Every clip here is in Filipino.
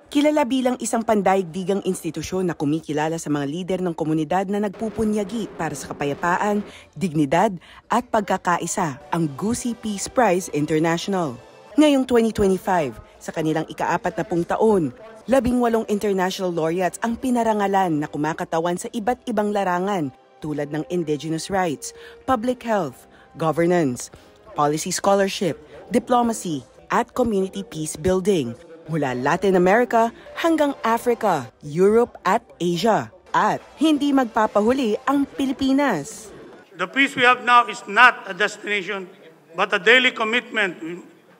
Kilala bilang isang pandaigdigang institusyon na kumikilala sa mga lider ng komunidad na nagpupunyagi para sa kapayapaan, dignidad at pagkakaisa, ang Gusi Peace Prize International. Ngayong 2025, sa kanilang ika-40 taon, 18 international laureates ang pinarangalan na kumakatawan sa iba't ibang larangan tulad ng indigenous rights, public health, governance, policy scholarship, diplomacy, at community peace building mula Latin America hanggang Africa, Europe at Asia. At hindi magpapahuli ang Pilipinas. The peace we have now is not a destination, but a daily commitment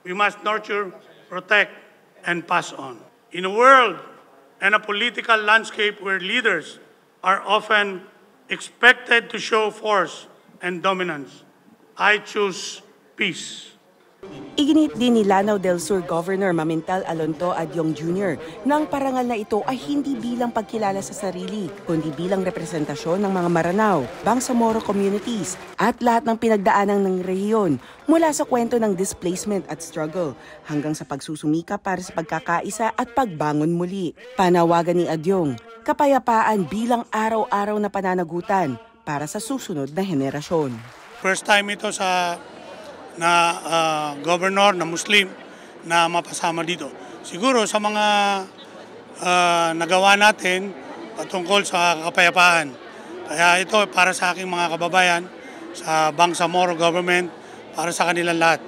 we must nurture, protect, and pass on. In a world and a political landscape where leaders are often expected to show force and dominance, I choose peace. Iginit din ni Lanao del Sur Governor Mamintal Alonto Adyong Jr. na ang parangal na ito ay hindi bilang pagkilala sa sarili, kundi bilang representasyon ng mga Maranao, Bangsamoro communities at lahat ng pinagdaanan ng rehiyon mula sa kwento ng displacement at struggle hanggang sa pagsusumika para sa pagkakaisa at pagbangon muli. Panawagan ni Adyong, kapayapaan bilang araw-araw na pananagutan para sa susunod na henerasyon. First time ito na governor na Muslim na mapasama dito. Siguro sa mga nagawa natin patungkol sa kapayapaan. Kaya ito para sa aking mga kababayan sa Bangsamoro government, para sa kanilang lahat.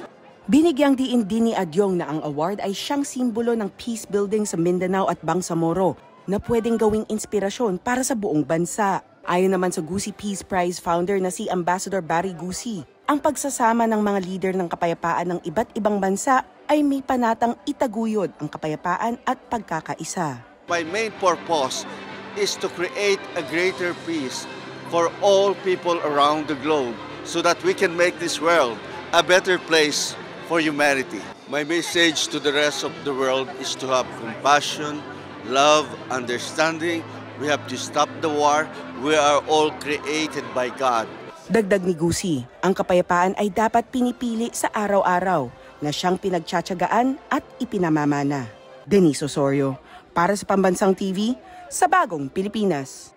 Binigyang diin din ni Adyong na ang award ay siyang simbolo ng peace building sa Mindanao at Bangsamoro na pwedeng gawing inspirasyon para sa buong bansa. Ayon naman sa Gusi Peace Prize founder na si Ambassador Barry Gusi, ang pagsasama ng mga leader ng kapayapaan ng iba't ibang bansa ay may panatang itaguyod ang kapayapaan at pagkakaisa. My main purpose is to create a greater peace for all people around the globe so that we can make this world a better place for humanity. My message to the rest of the world is to have compassion, love, understanding. We have to stop the war. We are all created by God. Dagdag ni Gusi, ang kapayapaan ay dapat pinipili sa araw-araw na siyang pinagtsatsagaan at ipinamamana. Denise Osorio, para sa Pambansang TV, sa Bagong Pilipinas.